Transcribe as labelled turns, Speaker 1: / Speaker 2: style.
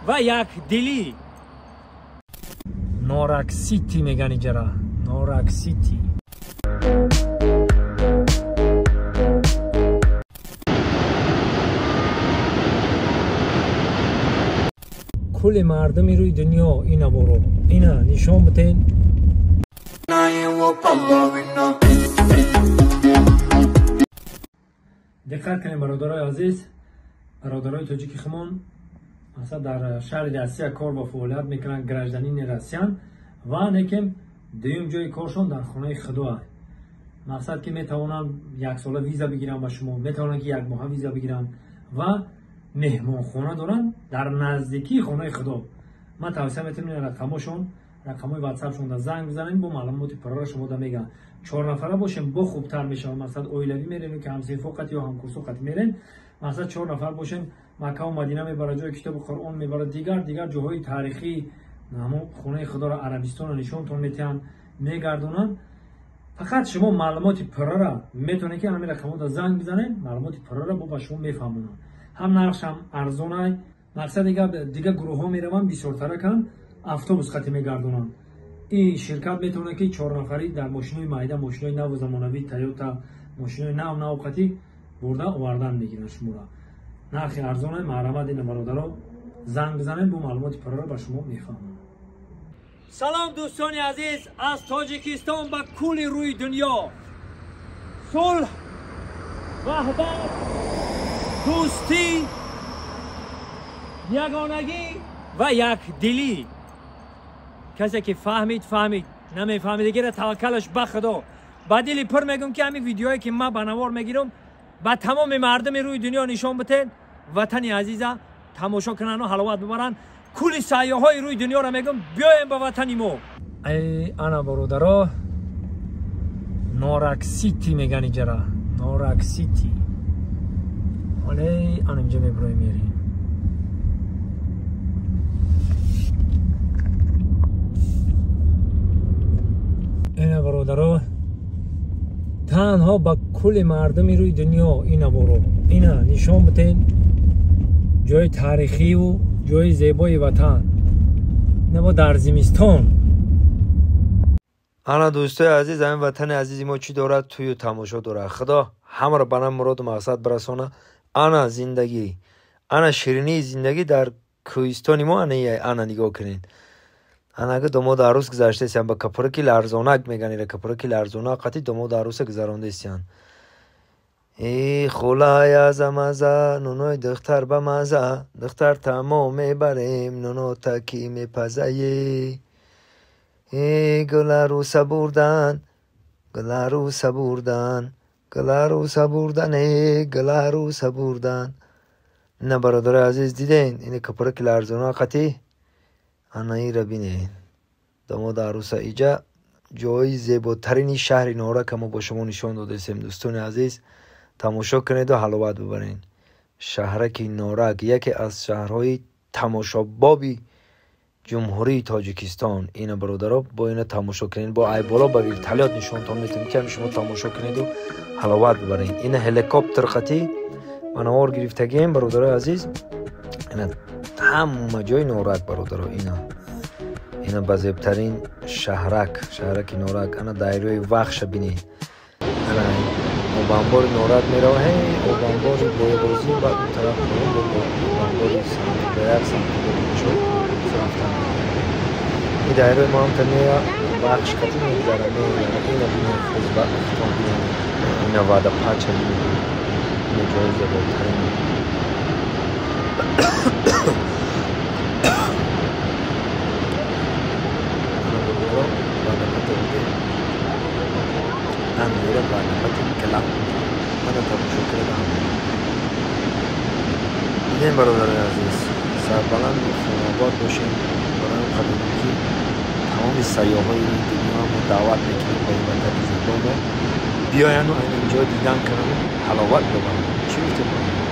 Speaker 1: و یک دلی. نورک سیتی میگن اینجا، نورک سیتی. کل مردمی روی دنیا اینا برو، اینا نشان بتین. دقت کنیم برادرای عزیز، برادرای تاجیکی خمون مثلا در شهر دستی کار با فعالیت میکنن، گرجدنی رسیان و نکم دویم جای کارشون در خانه خدا. مقصد که میتوانن یک ساله ویزا بگیرن با شما، میتوانن که یک ماه ویزا بگیرن و مهمان خانه دارن در نزدیکی خانه خدا. من توصیه میتونم رقمشون، رقمای واتساپشون در زنگ بزنین، با معلومات پرار شما دا میگن. 4 نفره باشین با خوبتر میشه. مثلا اویلوی میرین که همسایه فوقت یا همکورس فوقت میرین، مثلا 4 نفر باشین، مکه و مدینه میبره، جای کتاب قرآن میبره، دیگر جاهای تاریخی همون خانه خدا را عربستان رو نشونتون میتن میگردونن. فقط شما معلومات پرار میتونین که همین رقمات دا زنگ بزنین، معلومات پرار با شما میفهمونن. هم نقش هم ارزونه. مقصد دیگه گروه ها میرون بسیار کن اتوبوس خط میگردونن. این شرکت میتونه که 4 نفری در ماشینای مایده، ماشینای نو زمانوی، تویوتا، ماشینای نو قطی برده آوردن میگیرن شما را. نرخ ارزونه. معرفت این برادرها زنگ بزنین، با معلومات پرار به شما میفهمن. سلام دوستان عزیز از تاجیکستان به کل روی دنیا. صلح، وحدت، دوستی، یگانگی و یک دلی. کسی که فهمید، نمیفهمید دیگه توکلش به خدا. با دلی پر میگم که همین ویدیوهایی که من بنوار میگیرم با تمام مردم روی دنیا نشان بتین، وطن عزیزه تماشا کنن و حلاوت ببرن. کل سیاحای روی دنیا را میگم بیایم به وطن ما. ای انا برادرها، نورک سیتی میگن اینجا، نورک سیتی. ولی انا اینجا میبرویم میریم. اینا برادرها تنها با کل مردمی روی دنیا اینا برو، اینا نشان بتین جای تاریخی و جای زیبای وطن. نه در زمستان.
Speaker 2: انا دوستای عزیز، همین وطن عزیزی ما چی دارد توی تماشا داره. خدا همه را بنا مراد و مقصد برسانه. انا زندگی، انا شیرینی زندگی در کوهستان ما. انا نگاه کنین. انا که داماد عروس گذاشته سیان با کپرکی لرزانک میگن. ایره کپرکی لرزانک قطعی داماد عروس گذرانده سیان. ای خلای از مزه نونوی دختر به مزه، دختر تمام میبریم نونو تکی میپزه. ای گل رو سبوردن، گل رو سبوردن، گل رو سبوردن، ای گل رو سبوردن. نه برادر عزیز دیدین این کپرک لرزانک قطعی انا ای را بینین. داماد عروس ایجا جای زیباترین شهر نورک که ما با شما نشان داده سیم. دوستان عزیز تماشا کنید و حلاوت ببرین. شهرک نورک یکی از شهرهای تماشابابی جمهوری تاجیکستان. این برادرها با این تماشا کنید، با ای بالا با ورتالیات نشانتون میتونید که شما تماشا کنید و حلاوت ببرین. این هلیکوپتر خطی منوار گرفتگیم برادرای عزیز. این همه جای نورک برادرها. اینا بزرگترین شهرک نورک. انا دایره وخش بینی. انا اوبانبور نورک میره. هی اوبانبور بویبرزی بعد اون طرف اوبانبور سمت بیار سمت بچو رفتن. این دایره ما هم تنیا وخش کتی میگذاره. اینا بینی خوز با افتان بینی. اینا وادا پاچه بینی. اینا جای زبالترین. این برادر عزیز سربلند و خانواد باشین. برای قدمی که تمام سیاحای دنیا ما دعوت میکنیم به این وطن زیبا ما بیاین و اینجا دیدن کنن، حلاوت ببرن. چی میتونم